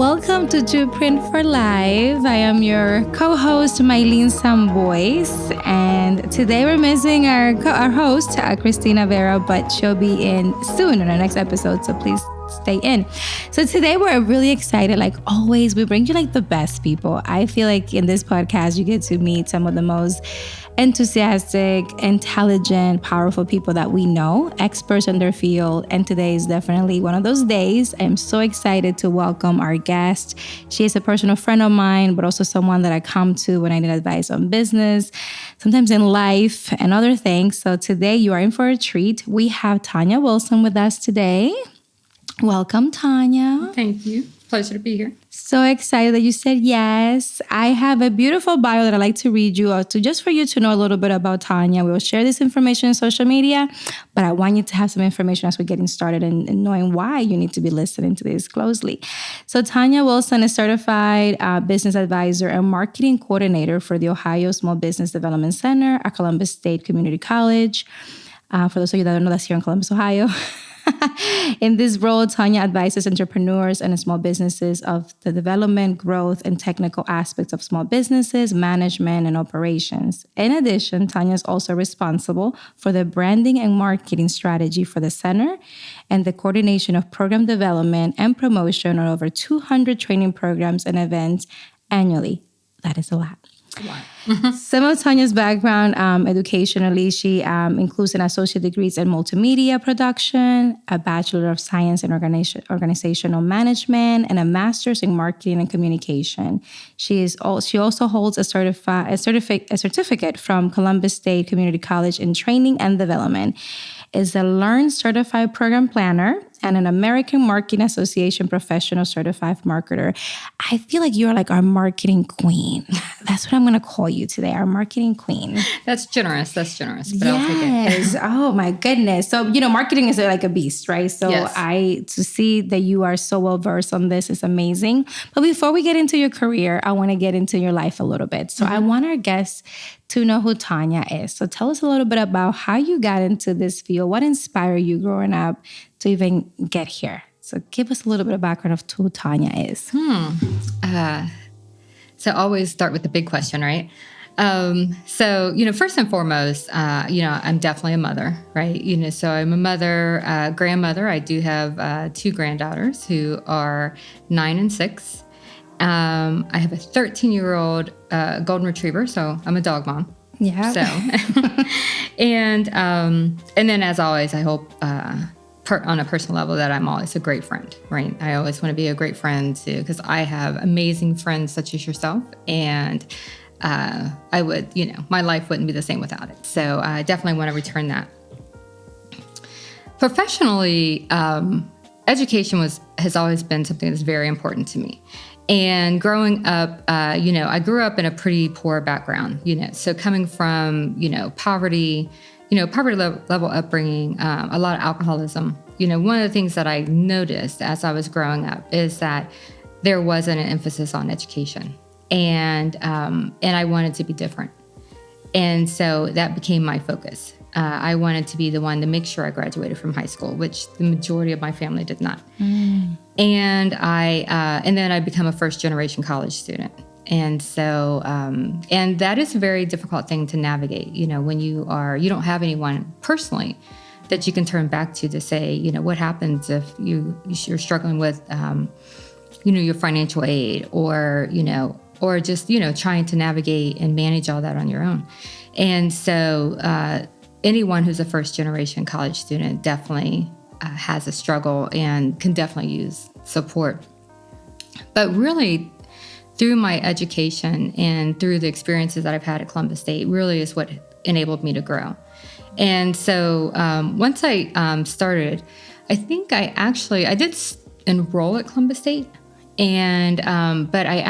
Welcome to Blueprint for Life. I am your co-host, Maylin Sambois, and today we're missing our host, Christina Vera, but she'll be in soon in our next episode, so please stay in. So today we're really excited. Like always, we bring you like the best people. I feel like in this podcast, you get to meet some of the most enthusiastic, intelligent, powerful people that we know, experts in their field. And today is definitely one of those days. I'm so excited to welcome our guest. She is a personal friend of mine, but also someone that I come to when I need advice on business, sometimes in life and other things. So today you are in for a treat. We have Tonya Wilson with us today. Welcome, Tonya. Thank you. Pleasure to be here. So excited that you said yes. I have a beautiful bio that I'd like to read you out to just for you to know a little bit about Tonya. We'll share this information on social media, but I want you to have some information as we're getting started and knowing why you need to be listening to this closely. So Tonya Wilson is certified business advisor and marketing coordinator for the Ohio Small Business Development Center at Columbus State Community College. For those of you that don't know, that's here in Columbus, Ohio. In this role, Tonya advises entrepreneurs and small businesses of the development, growth, and technical aspects of small businesses, management, and operations. In addition, Tonya is also responsible for the branding and marketing strategy for the center and the coordination of program development and promotion on over 200 training programs and events annually. That is a lot. Wow. Some of Tonya's background educationally, she includes an associate degrees in multimedia production, a Bachelor of Science in Organizational Management, and a Master's in Marketing and Communication. She also holds a certificate from Columbus State Community College in Training and Development, is a Learn Certified Program Planner, and an American Marketing Association Professional Certified Marketer. I feel like you're like our marketing queen. That's what I'm going to call you today, our marketing queen. That's generous. But yes. I'll take it. Oh my goodness. So, marketing is like a beast, right? So yes. To see that you are so well versed on this is amazing. But before we get into your career, I want to get into your life a little bit. So I want our guests to know who Tonya is. So tell us a little bit about how you got into this field. What inspired you growing up to even get here? So give us a little bit of background of who Tonya is. So always start with the big question, right? So, first and foremost, I'm definitely a mother, right? So I'm a mother, grandmother. I do have 2 granddaughters who are 9 and 6. I have a 13-year-old golden retriever, so I'm a dog mom. Yeah. So, and then as always, I hope on a personal level that I'm always a great friend, right? I always want to be a great friend too, because I have amazing friends such as yourself, and I would, my life wouldn't be the same without it. So I definitely want to return that. Professionally, education has always been something that's very important to me. And growing up, I grew up in a pretty poor background, so coming from, poverty level upbringing, a lot of alcoholism. One of the things that I noticed as I was growing up is that there wasn't an emphasis on education, and I wanted to be different. And so that became my focus. I wanted to be the one to make sure I graduated from high school, which the majority of my family did not. And then I become a first-generation college student. And so, and that is a very difficult thing to navigate, when you don't have anyone personally that you can turn back to say, what happens if you're struggling with, your financial aid or just, trying to navigate and manage all that on your own. And so, anyone who's a first-generation college student definitely has a struggle and can definitely use support. But really, through my education and through the experiences that I've had at Columbus State really is what enabled me to grow. And so once I started, I think I did enroll at Columbus State, and but I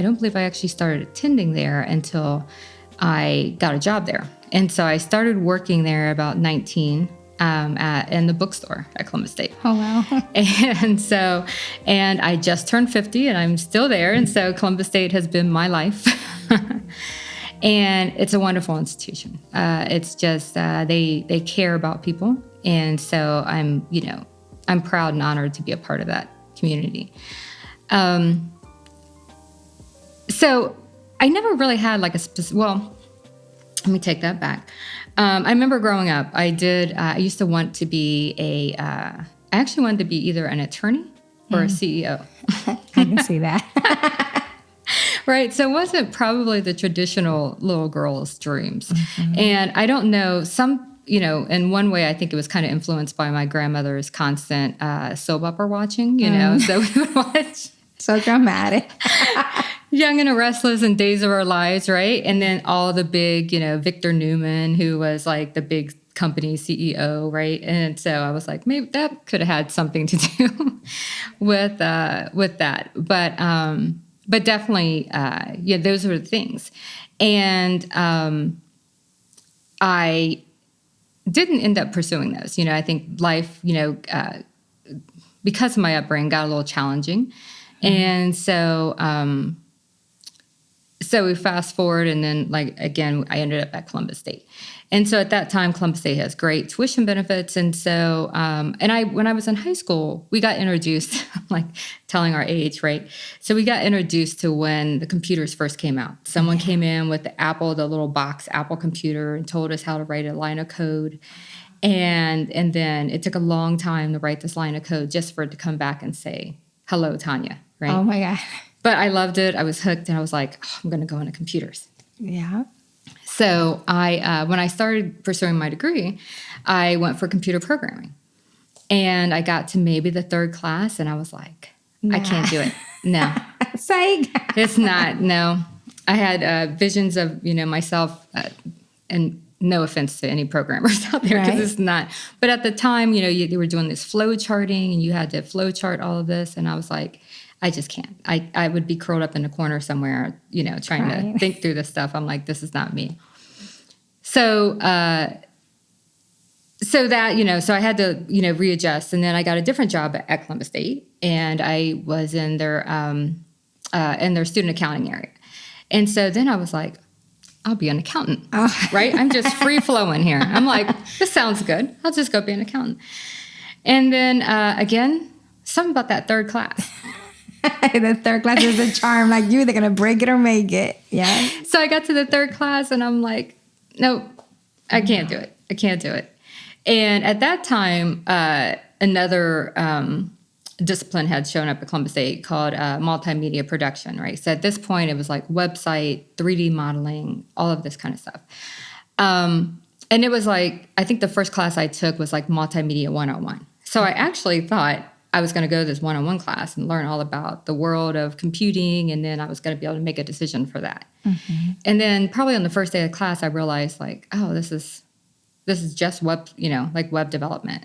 don't believe I actually started attending there until I got a job there. And so I started working there about 19 in the bookstore at Columbus State. Oh, wow. And I just turned 50 and I'm still there. And so Columbus State has been my life. And it's a wonderful institution. It's just, they care about people. And so I'm proud and honored to be a part of that community. So I never really had like a specific, well, let me take that back. I remember growing up, I used to want to be I actually wanted to be either an attorney or a CEO. I can see that. Right. So it wasn't probably the traditional little girl's dreams. And I don't know, in one way, I think it was kind of influenced by my grandmother's constant soap opera watching, so we would watch So dramatic. Young and the Restless and Days of Our Lives, right? And then all the big, Victor Newman, who was like the big company CEO, right? And so I was like, maybe that could have had something to do with that. But definitely, those were the things. And I didn't end up pursuing those. I think life, because of my upbringing, got a little challenging. And so we fast forward, and then again, I ended up at Columbus State. And so at that time, Columbus State has great tuition benefits. And so, when I was in high school, we got introduced, like telling our age, right? So we got introduced to when the computers first came out. Someone came in with the little box Apple computer, and told us how to write a line of code. And then it took a long time to write this line of code just for it to come back and say, "Hello, Tonya," right? Oh my God. But I loved it. I was hooked, and I was like, I'm going to go into computers. Yeah. So when I started pursuing my degree, I went for computer programming. And I got to maybe the third class, and I was like, I can't do it. No. Psych. It's not. No. I had visions of, myself, and no offense to any programmers out there, because it's not. But at the time, you were doing this flow charting, and you had to flow chart all of this. And I was like, I just can't. I would be curled up in a corner somewhere, trying to think through this stuff. I'm like, this is not me. So, so I had to, readjust. And then I got a different job at Columbus State, and I was in their student accounting area. And so then I was like, I'll be an accountant, right? I'm just free flowing here. I'm like, this sounds good. I'll just go be an accountant. And then again, something about that third class. The third class is a charm. Like you, they're going to break it or make it. Yeah. So I got to the third class, and I'm like, nope, I can't do it. I can't do it. And at that time, another discipline had shown up at Columbus State called multimedia production, right? So at this point, it was like website, 3D modeling, all of this kind of stuff. And it was like, I think the first class I took was like multimedia 101. So I actually thought I was going to go to this 101 class and learn all about the world of computing, and then I was going to be able to make a decision for that. Mm-hmm. And then probably on the first day of class, I realized like, oh, this is just web, like web development.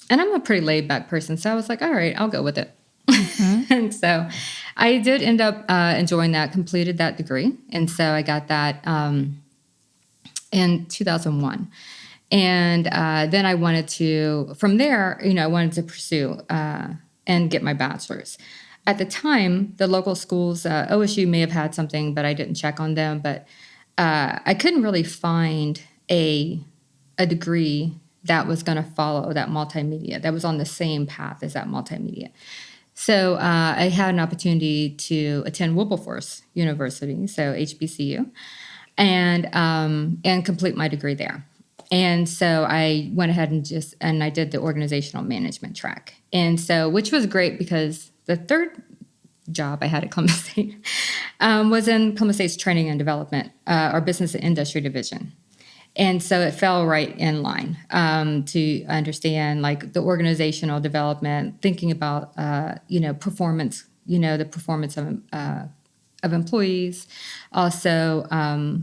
And I'm a pretty laid back person, so I was like, all right, I'll go with it. Mm-hmm. And so I did end up enjoying that, completed that degree. And so I got that in 2001. And then I wanted to, from there, I wanted to pursue and get my bachelor's. At the time, the local schools, OSU may have had something, but I didn't check on them. But I couldn't really find a degree that was going to follow that multimedia, that was on the same path as that multimedia. So I had an opportunity to attend Wilberforce University, so HBCU, and complete my degree there. And so I went ahead and I did the organizational management track. And so, which was great because the third job I had at Columbus State was in Columbus State's training and development, our business and industry division. And so it fell right in line to understand like the organizational development, thinking about, performance, the performance of employees, also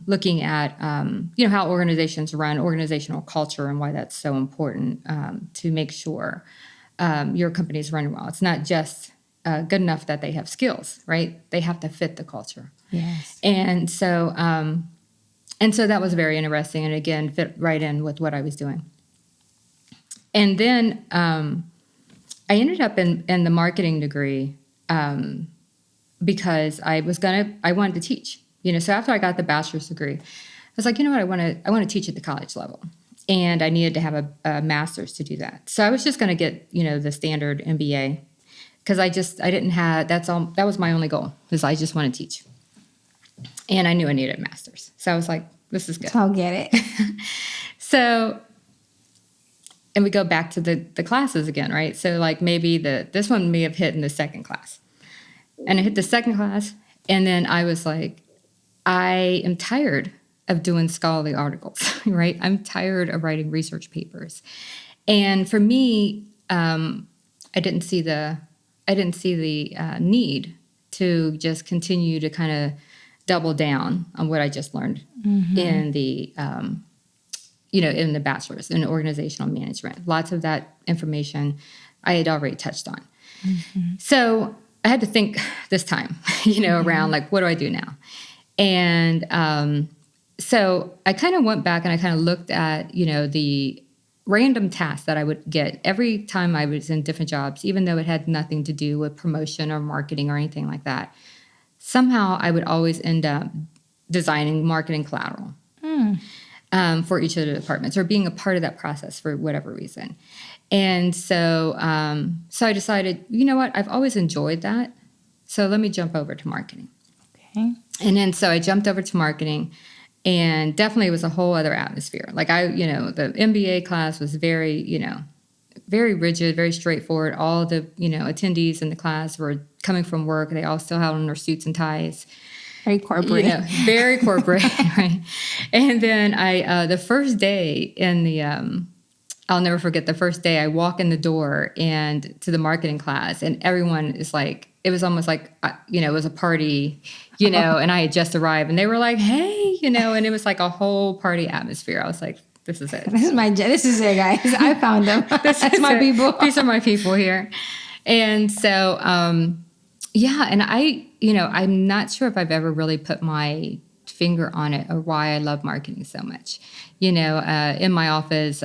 looking at, how organizations run, organizational culture, and why that's so important to make sure your company is running well. It's not just good enough that they have skills, right? They have to fit the culture. Yes. And so that was very interesting, and again, fit right in with what I was doing. And then I ended up in the marketing degree because I wanted to teach. So after I got the bachelor's degree, I was like, you know what, I want to teach at the college level, and I needed to have a master's to do that. So I was just going to get the standard MBA. because I didn't have, that was my only goal, is I just want to teach. And I knew I needed a master's. So I was like, this is good. I'll get it. So, and we go back to the classes again, right? So like maybe this one may have hit in the second class. And I hit the second class, and then I was like, I am tired of doing scholarly articles, right? I'm tired of writing research papers. And for me, I didn't see the need to just continue to kind of double down on what I just learned in the in the bachelor's in organizational management. Lots of that information I had already touched on. So I had to think this time, around like, what do I do now? And so I kind of went back and I kind of looked at, the random tasks that I would get every time I was in different jobs, even though it had nothing to do with promotion or marketing or anything like that. Somehow I would always end up designing marketing collateral for each of the departments, or being a part of that process for whatever reason. And so I decided, you know what, I've always enjoyed that. So let me jump over to marketing. Okay. And then so I jumped over to marketing, and definitely it was a whole other atmosphere. Like the MBA class was very, very rigid, very straightforward. All the, attendees in the class were coming from work. They all still had on their suits and ties. Very corporate. Very corporate, right? And then the first day in the, I'll never forget the first day I walk in the door and to the marketing class, and everyone is like, it was almost like, it was a party, and I had just arrived, and they were like, hey, and it was like a whole party atmosphere. I was like, this is it. This is it, guys. I found them. That's my people. These are my people here. And so, and I'm not sure if I've ever really put my finger on it or why I love marketing so much. In my office,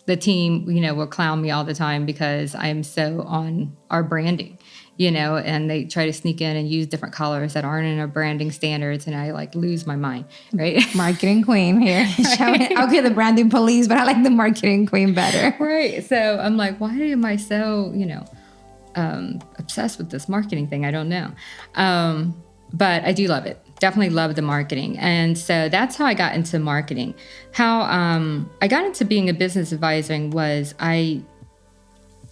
the team, will clown me all the time because I'm so on our branding, and they try to sneak in and use different colors that aren't in our branding standards, and I like lose my mind, right? Marketing queen here. Right. Okay, the branding police, but I like the marketing queen better. Right. So I'm like, why am I so, obsessed with this marketing thing? I don't know. But I do love it. Definitely love the marketing. And so that's how I got into marketing. How I got into being a business advisor was I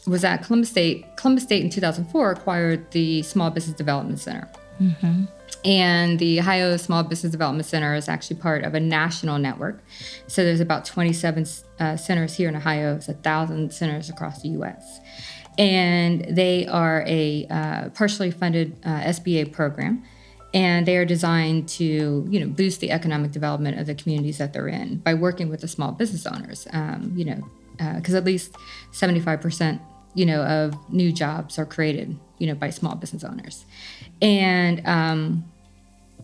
was at Columbus State. Columbus State in 2004 acquired the Small Business Development Center. Mm-hmm. And the Ohio Small Business Development Center is actually part of a national network. So there's about 27 centers here in Ohio. It's 1,000 centers across the U.S. And they are a partially funded SBA program. And they are designed to, boost the economic development of the communities that they're in by working with the small business owners, because at least 75%, of new jobs are created, by small business owners. And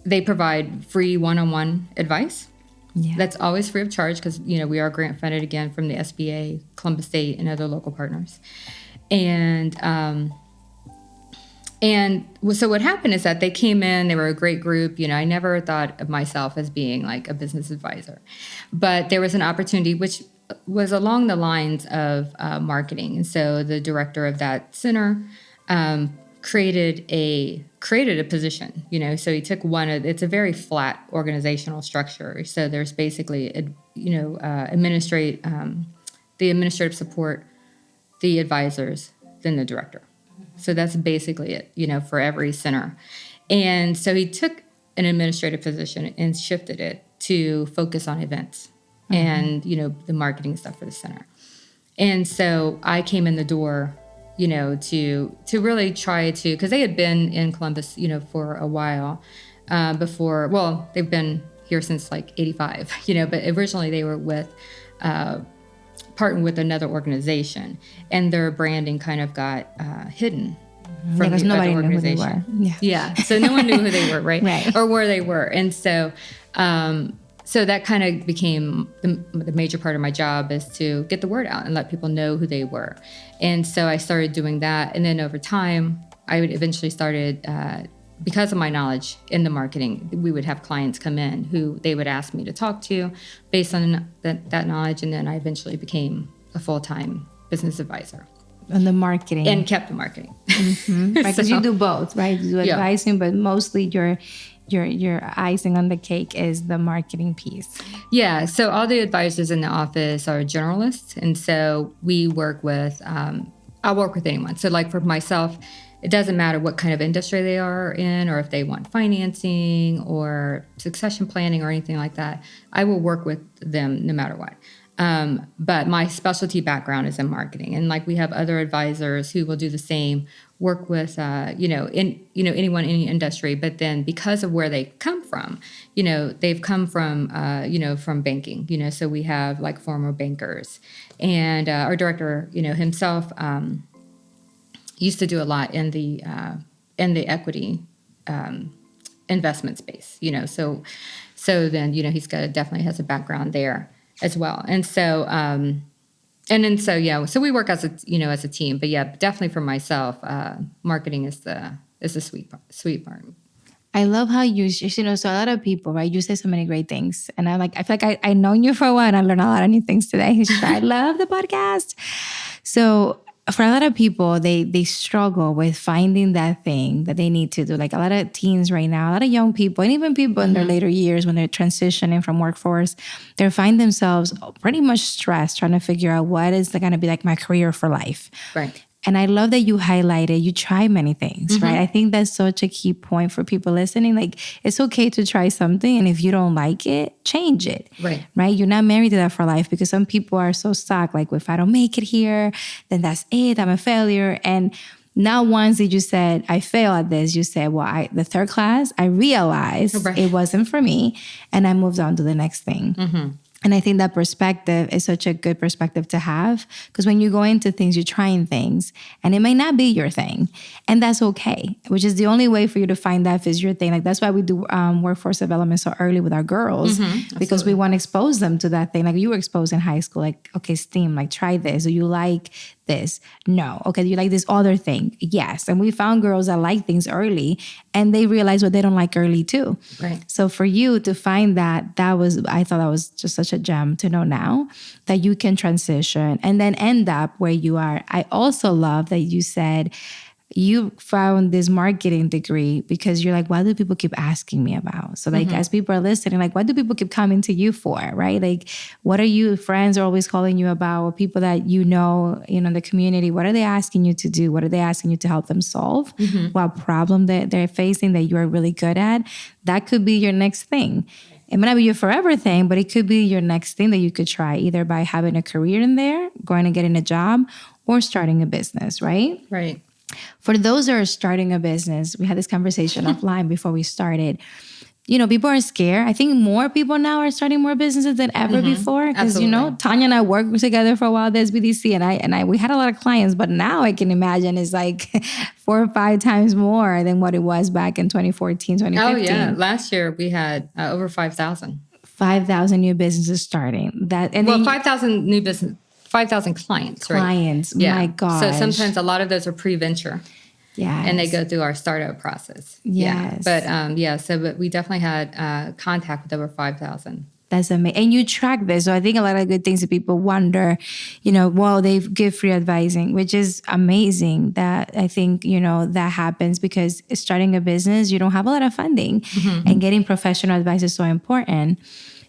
they provide free one-on-one advice. Yeah. That's always free of charge because, we are grant funded again from the SBA, Columbus State, and other local partners. And so what happened is that they came in, they were a great group. I never thought of myself as being like a business advisor, but there was an opportunity which was along the lines of marketing. And so the director of that center created a position, so he took it's a very flat organizational structure. So there's basically, the administrative support, the advisors, then the director. So that's basically it, for every center. And so he took an administrative position and shifted it to focus on events and, the marketing stuff for the center. And so I came in the door, to really try to, because they had been in Columbus, for a while before, well, they've been here since like 85, but originally they were with, partnered with another organization, and their branding kind of got hidden from the other organization. Yeah, so no one knew who they were, right? Right. Or where they were, and so so that kind of became the major part of my job, is to get the word out and let people know who they were. And so I started doing that, and then over time, I would eventually started. Because of my knowledge in the marketing, we would have clients come in who they would ask me to talk to based on that knowledge. And then I eventually became a full-time business advisor. On the marketing. And kept the marketing. Right, because you do both, right? You do advising, but mostly your icing on the cake is the marketing piece. Yeah. So all the advisors in the office are generalists. And so we work with, I'll work with anyone. So like for myself, it doesn't matter what kind of industry they are in, or if they want financing or succession planning or anything like that. I will work with them no matter what. But my specialty background is in marketing, and like we have other advisors who will do the same, work with anyone in any industry. But then because of where they come from, they've come from from banking. So we have like former bankers, and our director, himself used to do a lot in the equity investment space. So then he's definitely has a background there as well. And so, so we work as a team, but definitely for myself, marketing is the sweet part. I love how so a lot of people, right? You say so many great things. And I feel like I known you for a while and I learned a lot of new things today. I love the podcast. So for a lot of people, they struggle with finding that thing that they need to do. Like a lot of teens right now, a lot of young people, and even people in their later years when they're transitioning from workforce, they find themselves pretty much stressed trying to figure out what is going to be like my career for life. Right. And I love that you highlighted, you try many things, right? I think that's such a key point for people listening. Like, it's okay to try something. And if you don't like it, change it, right? You're not married to that for life, because some people are so stuck. Like, if I don't make it here, then that's it. I'm a failure. And not once did you said, I fail at this. You said, well, the third class, I realized it wasn't for me. And I moved on to the next thing. And I think that perspective is such a good perspective to have, because when you go into things, you're trying things and it may not be your thing. And that's okay, which is the only way for you to find that if it's your thing. Like that's why we do workforce development so early with our girls, because we want to expose them to that thing. Like you were exposed in high school, like, okay, STEAM, like try this. Do you like this? No. Okay, do you like this other thing? Yes. And we found girls that like things early and they realize what they don't like early too. Right. So for you to find I thought that was just such a gem to know now that you can transition and then end up where you are. I also love that you said you found this marketing degree because you're like, what do people keep asking me about? So like, as people are listening, like, what do people keep coming to you for, right? Like, what are you, friends are always calling you about, or people that in the community, what are they asking you to do? What are they asking you to help them solve? What problem that they're facing that you're really good at? That could be your next thing. It might not be your forever thing, but it could be your next thing that you could try, either by having a career in there, going and getting a job, or starting a business, right? Right. For those that are starting a business, we had this conversation offline before we started. People are scared. I think more people now are starting more businesses than ever before. Because, Tonya and I worked together for a while at the SBDC, and we had a lot of clients, but now I can imagine it's like 4 or 5 times more than what it was back in 2014, 2015. Oh, yeah. Last year we had over 5,000. 5,000 new businesses starting. 5,000 new business. 5,000 clients, right? My God. So sometimes a lot of those are pre-venture. Yeah. And they go through our startup process. Yes. Yeah. But we definitely had contact with over 5,000. That's amazing. And you track this. So I think a lot of good things that people wonder, they give free advising, which is amazing that I think, that happens because starting a business, you don't have a lot of funding and getting professional advice is so important.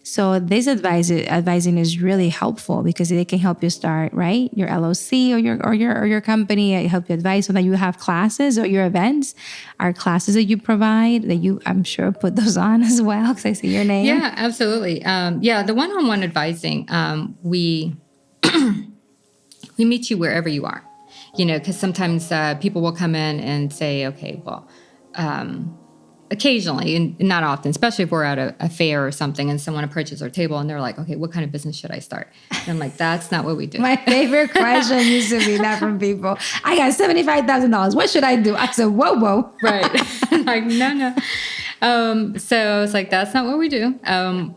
So this advising is really helpful because they can help you start, right? Your LLC or your company, help you advise so that you have classes or your events are classes that you provide that you, I'm sure, put those on as well because I see your name. Yeah, absolutely. The one-on-one advising, we meet you wherever you are, because sometimes people will come in and say, okay, well, occasionally, and not often, especially if we're at a fair or something and someone approaches our table and they're like, okay, what kind of business should I start? And I'm like, that's not what we do. My favorite question used to be that from people. I got $75,000. What should I do? I said, whoa. Right. I'm like, no. So it's like, that's not what we do.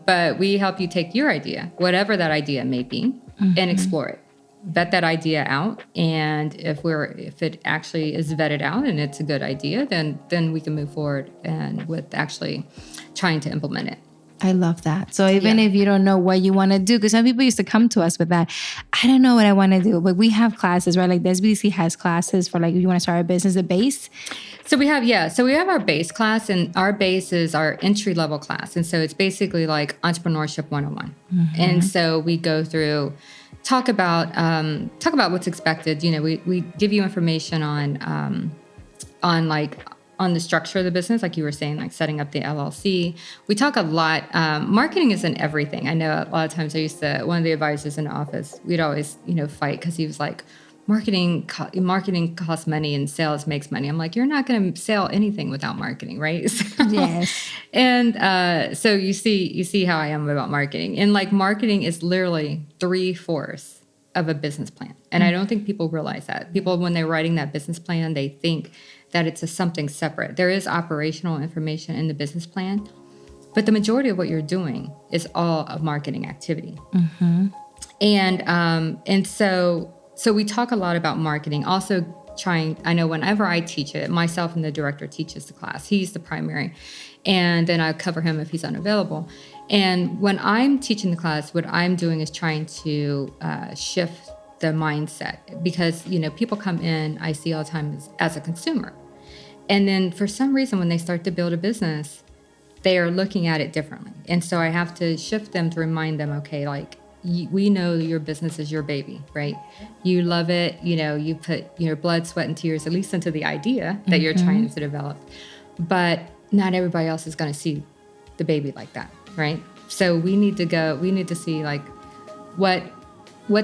But we help you take your idea, whatever that idea may be, and explore it. Vet that idea out, and if it actually is vetted out and it's a good idea, then we can move forward and with actually trying to implement it. I love that. So even if you don't know what you want to do, because some people used to come to us with that, I don't know what I want to do, but we have classes, right? Like the SBDC has classes for like, if you want to start a business, a base. So we have our base class, and our base is our entry level class. And so it's basically like entrepreneurship 101. And so we go through, talk about what's expected. You know, we give you information on the structure of the business, like you were saying, like setting up the LLC. We talk a lot. Marketing isn't everything. I know a lot of times one of the advisors in the office, we'd always, fight because he was like, marketing costs money and sales makes money. I'm like, you're not going to sell anything without marketing, right? Yes. And so you see how I am about marketing. And like marketing is literally 3/4 of a business plan. And I don't think people realize that. People, when they're writing that business plan, they think that it's something separate. There is operational information in the business plan, but the majority of what you're doing is all a marketing activity. And so we talk a lot about marketing. Also I know whenever I teach it, myself and the director teaches the class. He's the primary. And then I cover him if he's unavailable. And when I'm teaching the class, what I'm doing is trying to shift the mindset, because, people come in, I see all the time as a consumer. And then for some reason, when they start to build a business, they are looking at it differently. And so I have to shift them to remind them, okay, like, we know your business is your baby, right? You love it. You put your blood, sweat, and tears, at least into the idea that you're trying to develop. But not everybody else is going to see the baby like that, right? So we need to see like what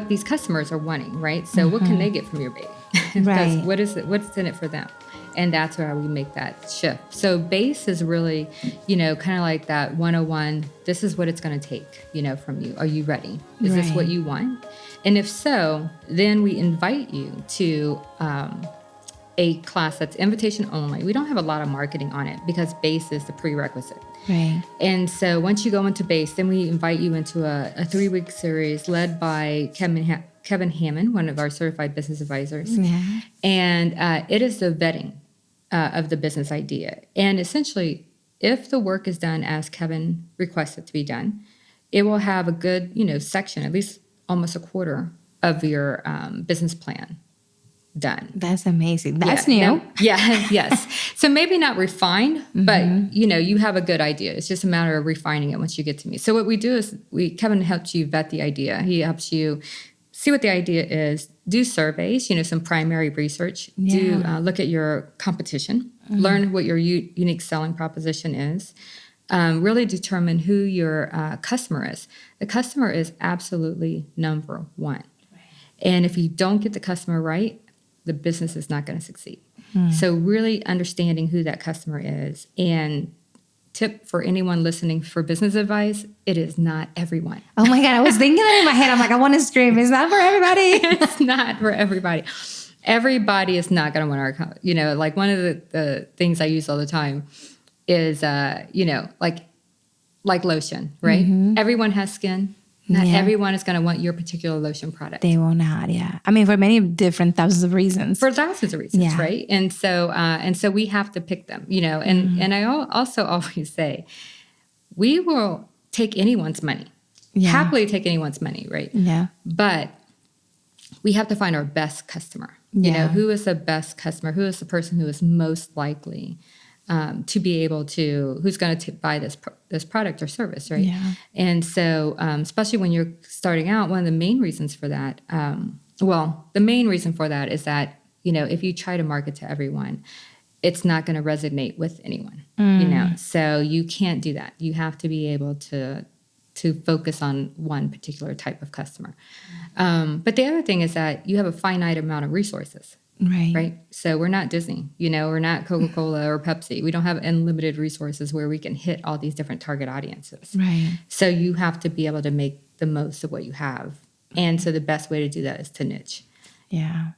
these customers are wanting, right? So what can they get from your baby? Right. What's in it for them? And that's where we make that shift. So base is really, kind of like that 101. This is what it's going to take, from you. Are you ready? Is this what you want? And if so, then we invite you to a class that's invitation only. We don't have a lot of marketing on it because base is the prerequisite. Right. And so once you go into base, then we invite you into a 3-week series led by Kevin Hammond, one of our certified business advisors. Yeah. And it is the vetting of the business idea. And essentially, if the work is done as Kevin requests it to be done, it will have a good, section, at least almost a quarter of your business plan done. That's amazing. That's new. Yes. So maybe not refined, but you have a good idea. It's just a matter of refining it once you get to me. So what we do is Kevin helps you vet the idea. He helps you see what the idea is, do surveys, some primary research, look at your competition, learn what your unique selling proposition is, really determine who your customer is. The customer is absolutely number one. Right. And if you don't get the customer right, the business is not going to succeed. So really understanding who that customer is. And tip for anyone listening for business advice, it is not everyone. Oh my God, I was thinking that in my head. I'm like, I want to scream. It's not for everybody. It's not for everybody. Everybody is not going to want our, like one of the things I use all the time is, like lotion, right? Everyone has skin. Not everyone is going to want your particular lotion product. They will not, yeah. I mean, for many different thousands of reasons. For thousands of reasons, right? And so we have to pick them, and I also always say, we will take anyone's money, happily take anyone's money, right? Yeah. But we have to find our best customer. Who is the best customer? Who is the person who is most likely to be able to, who's going to buy this product or service, right? Yeah. And so, especially when you're starting out, one of the main reasons for that, the main reason for that is that, if you try to market to everyone, it's not going to resonate with anyone, so you can't do that. You have to be able to focus on one particular type of customer. But the other thing is that you have a finite amount of resources. Right. So we're not Disney, we're not Coca-Cola or Pepsi. We don't have unlimited resources where we can hit all these different target audiences. Right. So you have to be able to make the most of what you have. And so the best way to do that is to niche. Yeah.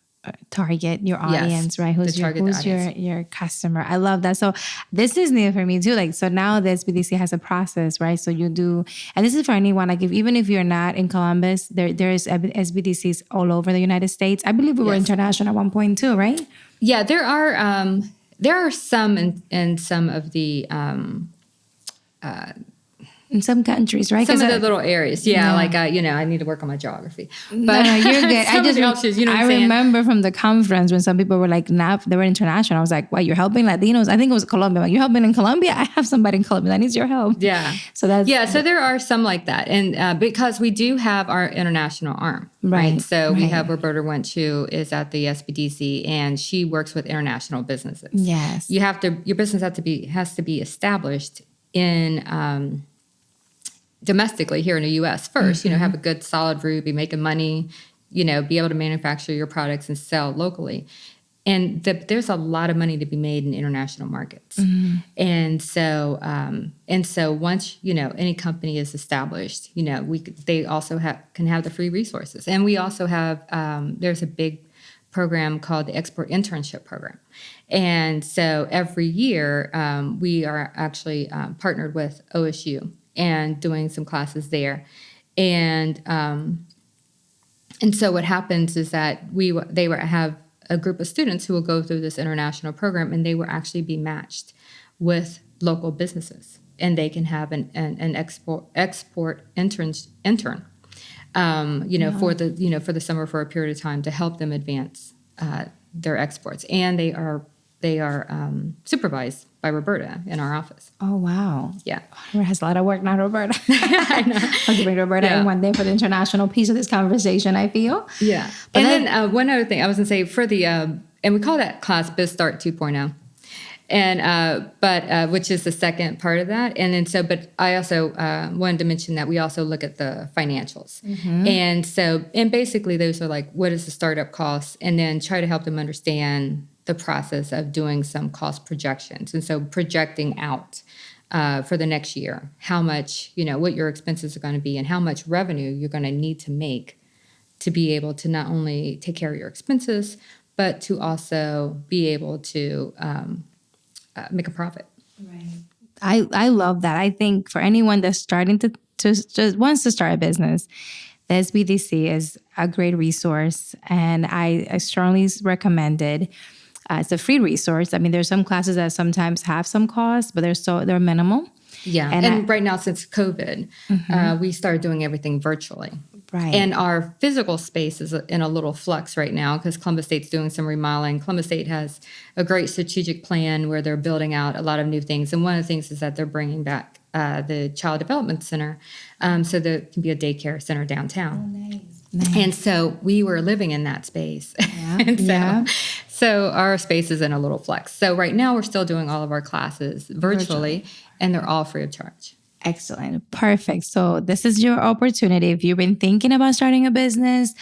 Target your audience, right? Who's your customer? I love that. So this is new for me too. Like, so now the SBDC has a process, right? So you do, and this is for anyone, like even if you're not in Columbus, there is SBDCs all over the United States. I believe we were international at one point too, right? Yeah, there are some in some of the In some countries, right? Some of the little areas. Yeah. Like, I need to work on my geography. But no, you're good. I remember from the conference when some people were like, they were international. I was like, what, you're helping Latinos? I think it was Colombia. Like, you're helping in Colombia? I have somebody in Colombia that needs your help. Yeah. So there are some like that. And because we do have our international arm, right? So we have Roberta Wentz, who is at the SBDC, and she works with international businesses. Yes. Your business has to be established in, domestically here in the U.S. first, have a good solid root, be making money, be able to manufacture your products and sell locally. And there's a lot of money to be made in international markets. And so once, any company is established, they also can have the free resources. And we also have, there's a big program called the Export Internship Program. And so every year we are actually partnered with OSU and doing some classes there. And so what happens is that they have a group of students who will go through this international program, and they will actually be matched with local businesses, and they can have an export intern, for the summer, for a period of time, to help them advance their exports. And they are supervised by Roberta in our office. Oh, wow. Yeah. Roberta has a lot of work now, Roberta. I know. I'll give Roberta in one day for the international piece of this conversation, I feel. Yeah. But then one other thing I was going to say for the, and we call that class Biz Start 2.0. And, which is the second part of that. And then but I also wanted to mention that we also look at the financials. And basically those are like, what is the startup cost? And then try to help them understand the process of doing some cost projections. And so projecting out for the next year, how much, what your expenses are going to be and how much revenue you're going to need to make to be able to not only take care of your expenses, but to also be able to make a profit. Right. I love that. I think for anyone that's starting to just wants to start a business, the SBDC is a great resource, and I strongly recommend it. It's a free resource. I mean, there's some classes that sometimes have some costs, but they're minimal. Yeah. And right now, since COVID, we started doing everything virtually. Right. And our physical space is in a little flux right now because Columbus State's doing some remodeling. Columbus State has a great strategic plan where they're building out a lot of new things. And one of the things is that they're bringing back the Child Development Center, so there can be a daycare center downtown. Oh, nice. And so we were living in that space. Yeah. So our space is in a little flux. So right now we're still doing all of our classes virtually. And they're all free of charge. Excellent. Perfect. So this is your opportunity. If you've been thinking about starting a business,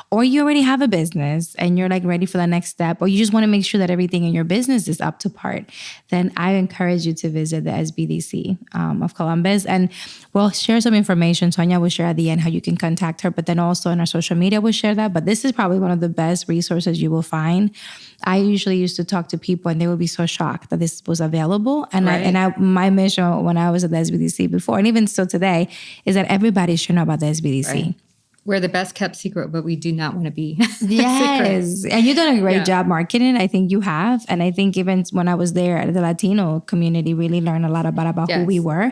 or you already have a business and you're like ready for the next step, or you just want to make sure that everything in your business is up to par, then I encourage you to visit the SBDC of Columbus. And we'll share some information. Tonya will share at the end how you can contact her, but then also on our social media, we'll share that. But this is probably one of the best resources you will find. I usually used to talk to people and they would be so shocked that this was available. And my mission when I was at the SBDC before, and even still today, is that everybody should know about the SBDC. Right. We're the best kept secret, but we do not want to be. Yes. And you've done a great job marketing. I think you have. And I think even when I was there, the Latino community really learned a lot about who we were.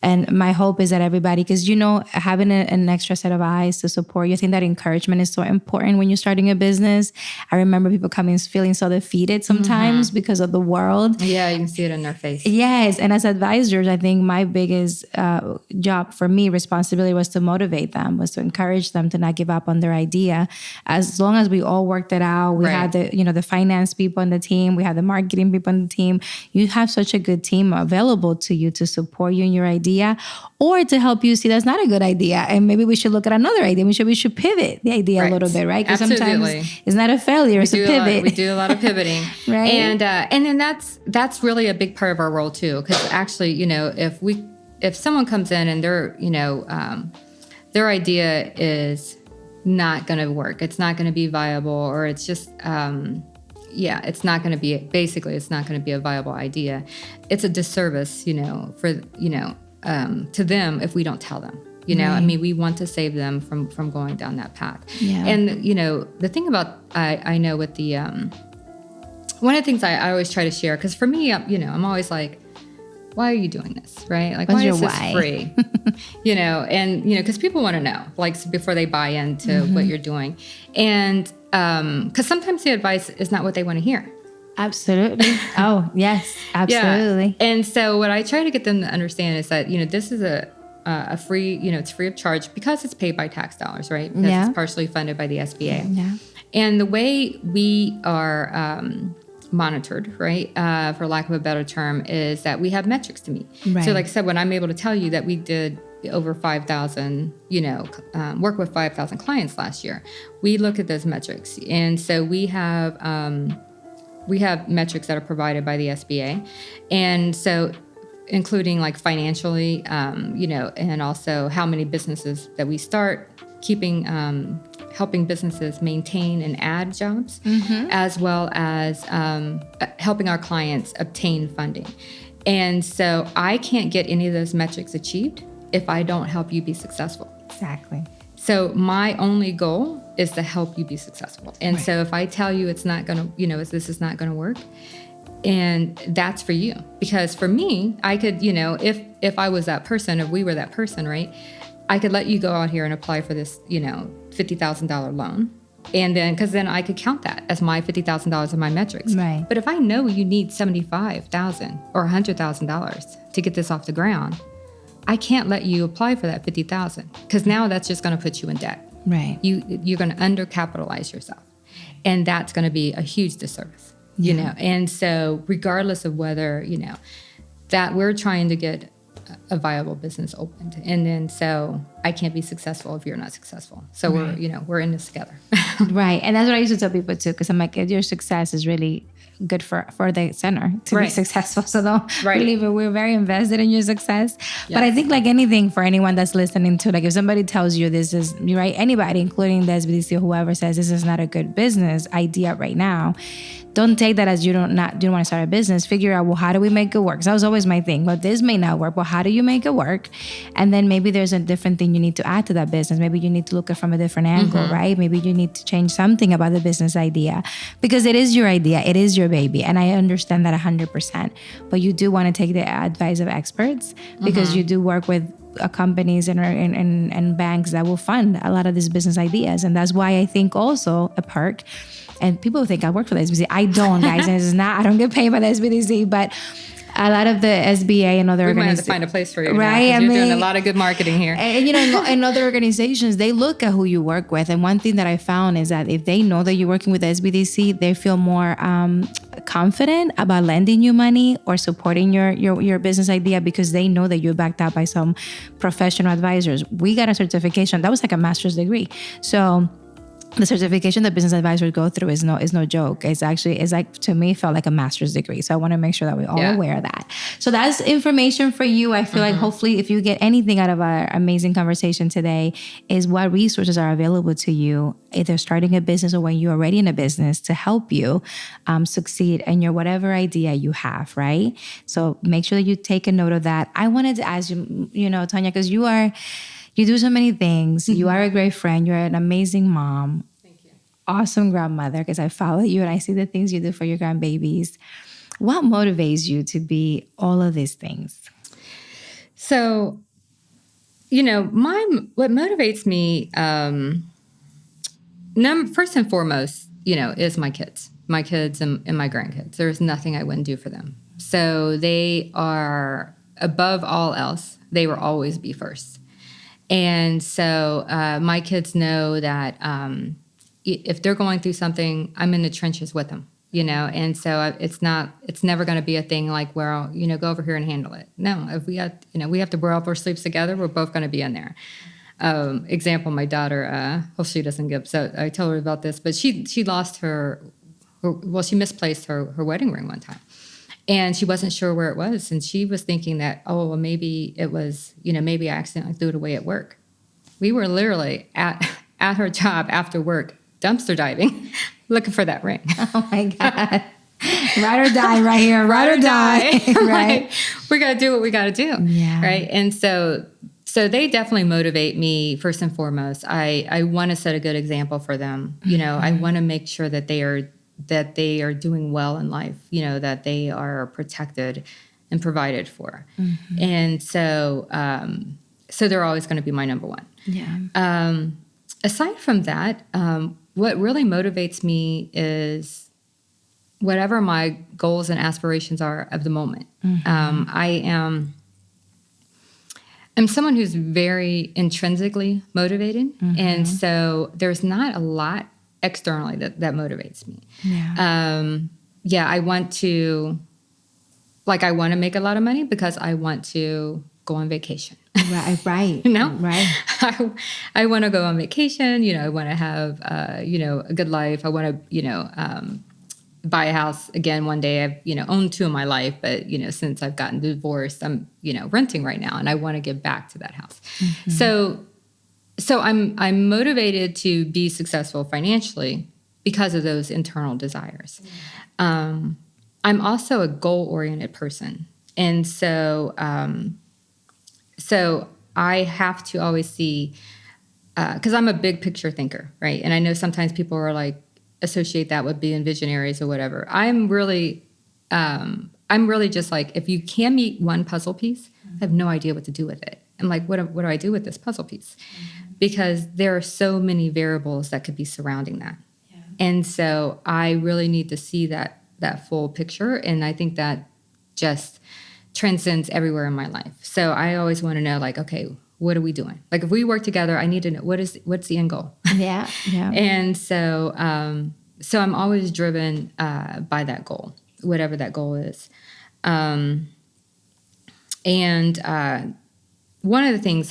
And my hope is that everybody, because, having an extra set of eyes to support you, I think that encouragement is so important when you're starting a business. I remember people coming feeling so defeated sometimes because of the world. Yeah, you can see it in their face. Yes. And as advisors, I think my biggest job for me, responsibility, was to motivate them, was to encourage them to not give up on their idea. As long as we all worked it out, we had the finance people on the team, we had the marketing people on the team. You have such a good team available to you to support you in your idea, or to help you see that's not a good idea, and maybe we should look at another idea. We should pivot the idea a little bit, right? Because sometimes it's not a failure; it's a pivot. We do a lot of pivoting, right? And then that's really a big part of our role too, because actually, if someone comes in and their idea is not going to work, it's not going to be viable, or it's just, it's not going to be, basically, it's not going to be a viable idea. It's a disservice, to them if we don't tell them. I mean, we want to save them from going down that path. Yeah. And, the thing about, I know with the, one of the things I always try to share, because for me, I'm always like, why are you doing this, right? Like, why is this free? And, because people want to know, like, before they buy into what you're doing. And because sometimes the advice is not what they want to hear. Absolutely. Oh, yes, absolutely. Yeah. And so what I try to get them to understand is that, this is a free, it's free of charge because it's paid by tax dollars, right? Because it's partially funded by the SBA. Yeah. And the way we are monitored, right, for lack of a better term, is that we have metrics to meet. Right. So like I said, when I'm able to tell you that we did over 5,000, work with 5,000 clients last year, we look at those metrics. And so we have metrics that are provided by the SBA. And so including like financially, and also how many businesses that we start, keeping, helping businesses maintain and add jobs, as well as helping our clients obtain funding. And so I can't get any of those metrics achieved if I don't help you be successful. Exactly. So my only goal is to help you be successful. And so if I tell you it's not going to, this is not going to work, and that's for you. Because for me, I could, if I was that person, if we were that person, right, I could let you go out here and apply for this, $50,000 loan. And then, because then I could count that as my $50,000 of my metrics. Right. But if I know you need $75,000 or $100,000 to get this off the ground, I can't let you apply for that $50,000 because now that's just going to put you in debt. Right. You're going to undercapitalize yourself, and that's going to be a huge disservice. And so regardless of whether that we're trying to get a viable business opened, and then so I can't be successful if you're not successful. So we're in this together. Right. And that's what I used to tell people too, because I'm like, your success is really good for the center to be successful. So don't believe it. We're very invested in your success. Yes. But I think like anything, for anyone that's listening to, like if somebody tells you this is right, anybody, including the SBDC or whoever, says this is not a good business idea right now, don't take that as you don't want to start a business. Figure out, well, how do we make it work? So that was always my thing. Well, this may not work. Well, how do you make it work? And then maybe there's a different thing you need to add to that business. Maybe you need to look at it from a different angle, right? Maybe you need to change something about the business idea, because it is your idea. It is your baby. And I understand that 100%. But you do want to take the advice of experts, because you do work with companies and banks that will fund a lot of these business ideas. And that's why I think also a perk. And people think I work for the SBDC. I don't, guys. And it's not, I don't get paid by the SBDC, but a lot of the SBA and other organizations. We might have to find a place for you, right? Now, you're doing a lot of good marketing here. And, in other organizations, they look at who you work with. And one thing that I found is that if they know that you're working with the SBDC, they feel more confident about lending you money or supporting your business idea, because they know that you're backed up by some professional advisors. We got a certification. That was like a master's degree. So the certification that business advisors go through is no joke. It's like, to me, felt like a master's degree. So I want to make sure that we're all aware of that. So that's information for you. I feel like hopefully if you get anything out of our amazing conversation today, is what resources are available to you, either starting a business or when you're already in a business, to help you succeed in your whatever idea you have, right? So make sure that you take a note of that. I wanted to ask you, Tonya, because you do so many things. You are a great friend. You're an amazing mom. Thank you. Awesome grandmother, because I follow you and I see the things you do for your grandbabies. What motivates you to be all of these things? So, what motivates me, first and foremost, is my kids and my grandkids. There's nothing I wouldn't do for them. So they are, above all else, they will always be first. And so my kids know that if they're going through something, I'm in the trenches with them, and so it's never going to be a thing like, well, go over here and handle it. No, if we have to roll up our sleeves together, we're both going to be in there. Example, my daughter, hope she doesn't get upset. I tell her about this, but she lost she misplaced her wedding ring one time. And she wasn't sure where it was. And she was thinking that, maybe it was, maybe I accidentally threw it away at work. We were literally at her job after work, dumpster diving, looking for that ring. Oh, my God. Ride or die right here. Ride or die. Right. We got to do what we got to do. Yeah. Right. And so they definitely motivate me first and foremost. I want to set a good example for them. I want to make sure that they are doing well in life, that they are protected and provided for. And so So they're always going to be my number one. Yeah. Aside from that, what really motivates me is whatever my goals and aspirations are of the moment. I'm someone who's very intrinsically motivated. And so there's not a lot externally that motivates me. Yeah. I want to make a lot of money because I want to go on vacation. Right. You know? Right. I want to go on vacation. You know, I want to have, a good life. I want to, buy a house again one day. I've, owned 2 in my life, but, since I've gotten divorced, I'm, renting right now, and I want to give back to that house. So I'm motivated to be successful financially because of those internal desires. I'm also a goal-oriented person. And so I have to always see, because I'm a big picture thinker, right? And I know sometimes people are like, associate that with being visionaries or whatever. I'm really just like, if you can meet one puzzle piece, I have no idea what to do with it. I'm like, what do I do with this puzzle piece? Because there are so many variables that could be surrounding that. Yeah. And so I really need to see that full picture. And I think that just transcends everywhere in my life. So I always want to know, like, okay, what are we doing? Like, if we work together, I need to know what's the end goal. Yeah. And so I'm always driven by that goal, whatever that goal is. And one of the things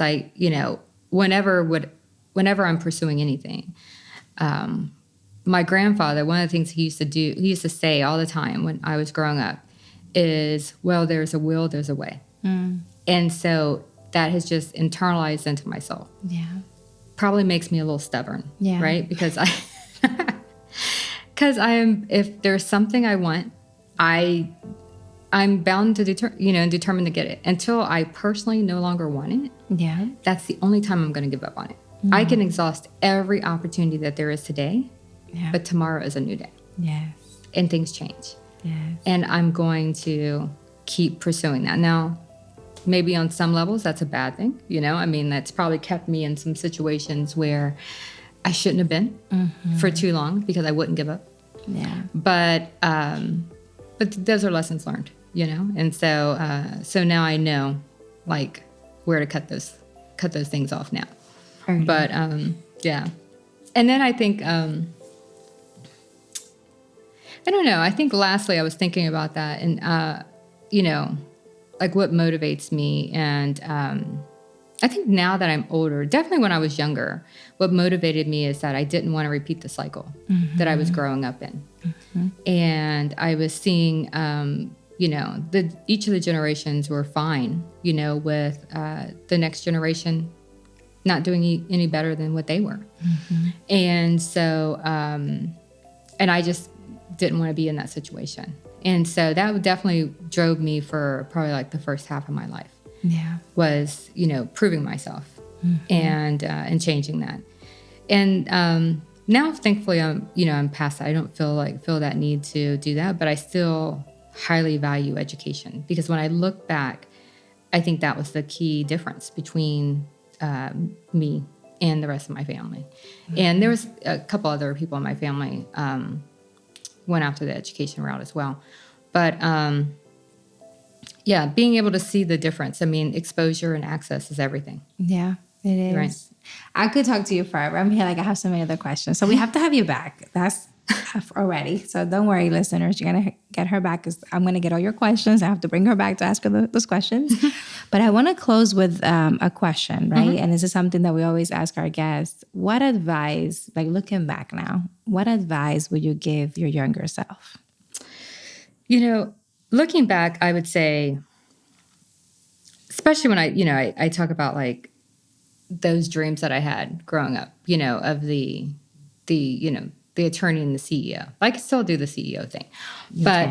whenever I'm pursuing anything, my grandfather, one of the things he used to say all the time when I was growing up is, well, there's a will, there's a way. And so that has just internalized into my soul. Yeah. Probably makes me a little stubborn. Yeah. Right? Because if there's something I want, I'm bound to determined to get it. Until I personally no longer want it. Yeah. That's the only time I'm going to give up on it. I can exhaust every opportunity that there is today, but tomorrow is a new day. Yes. And things change. Yes. And I'm going to keep pursuing that. Now, maybe on some levels that's a bad thing. I mean, that's probably kept me in some situations where I shouldn't have been for too long because I wouldn't give up. Yeah. But those are lessons learned, And so now I know, like, where to cut those things off now. Early. But yeah. And then I think I don't know. I think lastly I was thinking about that, and like what motivates me. And I think now that I'm older, definitely when I was younger, what motivated me is that I didn't want to repeat the cycle that I was growing up in. And I was seeing, each of the generations were fine, with the next generation not doing any better than what they were. And so, and I just didn't want to be in that situation. And so that definitely drove me for probably like the first half of my life. Yeah. Was, proving myself and changing that. And now, thankfully, I'm past that. I don't feel that need to do that, but I still highly value education, because when I look back, I think that was the key difference between me and the rest of my family. And there was a couple other people in my family went after the education route as well. But being able to see the difference. I mean, exposure and access is everything. Yeah, it is. Right. I could talk to you forever. I'm here like I have so many other questions. So we have to have you back. That's already. So don't worry, listeners. You're going to get her back, because I'm going to get all your questions. I have to bring her back to ask her those questions. But I want to close with a question, right? And this is something that we always ask our guests. What advice, like looking back now, what advice would you give your younger self? Looking back, I would say, especially when I talk about like those dreams that I had growing up, of the attorney and the CEO. I can still do the CEO thing, but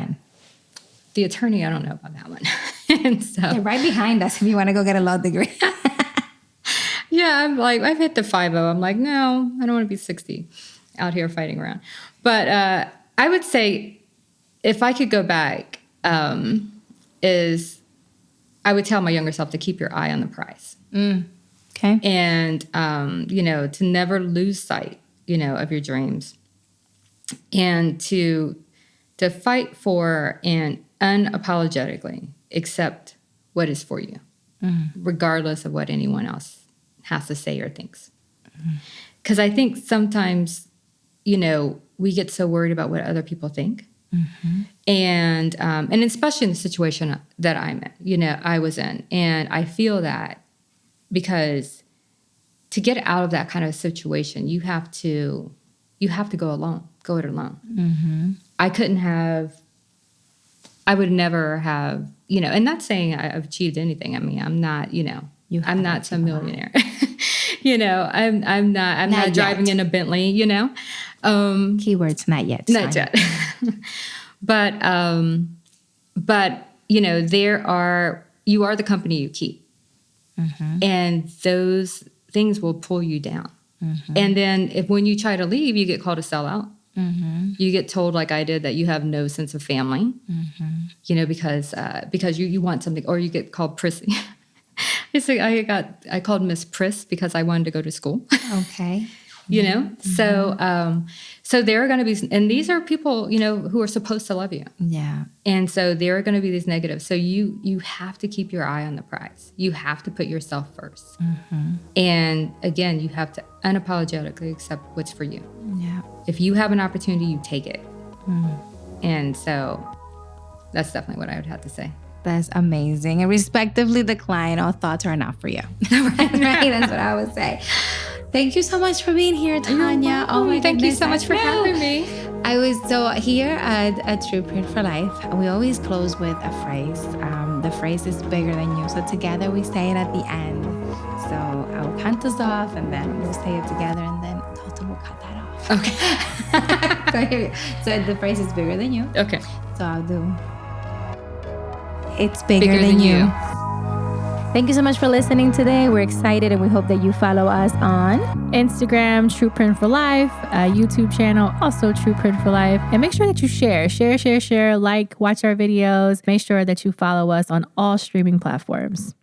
the attorney, I don't know about that one. And so they're right behind us if you want to go get a law degree. Yeah, I'm like, I've hit the 50. I'm like, no, I don't want to be 60 out here fighting around. But I would say if I could go back, is I would tell my younger self to keep your eye on the prize. Okay. And, to never lose sight, of your dreams, and to fight for and unapologetically accept what is for you, regardless of what anyone else has to say or thinks. Because I think sometimes, we get so worried about what other people think. And especially in the situation that I'm in, I was in. And I feel that because to get out of that kind of situation, you have to go it alone. I would never have, and not saying I've achieved anything. I mean, I'm not, I'm not some millionaire. I'm not driving in a Bentley, Keywords, not yet. Not yet. But you are the company you keep. And those things will pull you down. And then when you try to leave, you get called a sellout. You get told, like I did, that you have no sense of family, because you want something, or you get called prissy. I called Miss Priss because I wanted to go to school. Okay. So there are going to be, and these are people, who are supposed to love you. Yeah. And so there are going to be these negatives. So you have to keep your eye on the prize. You have to put yourself first. And again, you have to unapologetically accept what's for you. Yeah. If you have an opportunity, you take it. And so that's definitely what I would have to say. That's amazing. And respectively decline, all thoughts are not for you. right? That's what I would say. Thank you so much for being here, Tonya. Oh my goodness. Thank you so much for having me. I was here at True Print for Life. We always close with a phrase. The phrase is bigger than you. So together we say it at the end. So I'll count us off and then we'll say it together and then Toto will cut that off. Okay. So the phrase is bigger than you. Okay. So I'll do. It's bigger than you. Thank you so much for listening today. We're excited and we hope that you follow us on Instagram, True Print for Life, YouTube channel, also True Print for Life. And make sure that you share, like, watch our videos. Make sure that you follow us on all streaming platforms.